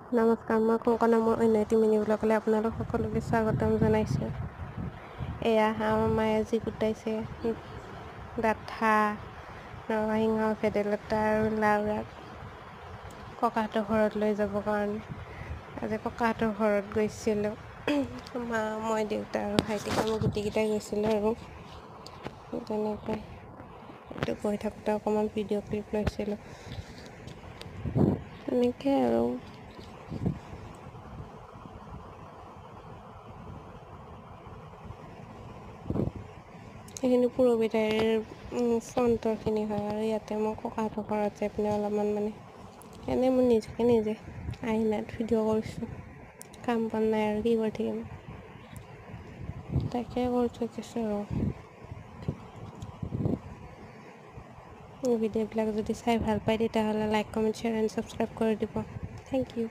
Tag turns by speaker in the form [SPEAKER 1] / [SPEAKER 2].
[SPEAKER 1] নমস্কাৰ, মই কংকনা মোৰ অন্য এটি মিনি ব্লগলৈ আপোনালোক সকলোকে স্বাগতম জনাইছোঁ। এয়া হাঁহ মায়ে যি গোটাইছে ডাঠা, নৰসিংহ, ভেদাইলতা আৰু লাও আগ ককাহঁতৰ ঘৰত লৈ যাবৰ কাৰণে। আজি ককাহঁতৰ ঘৰত গৈছিলোঁ। মা, মই, দেউতা আৰু ভাইটিক আমি গোটেইকেইটাই গৈছিলোঁ আৰু তেনেকৈ এইটো গৈ থাকোঁতে অকণমান ভিডিঅ' ক্লিপ লৈছিলোঁ। তেনেকৈ আৰু সেইখিনি পুৰবিতাৰীৰ ফ্ৰণ্টৰখিনি হয় আৰু ইয়াতে মই ককাহঁতৰ ঘৰত যাই পিনে অলপমান এনেই মই নিজে আইনাত ভিডিঅ' কৰিছোঁ। কাম বন নাই আৰু কি কৰি থাকিম, তাকে কৰি থাকিছোঁ আৰু ভিডিঅ'বিলাক যদি চাই ভাল পায় তেতিয়াহ'লে like, comment, share and subscribe কৰি দিব। Thank U.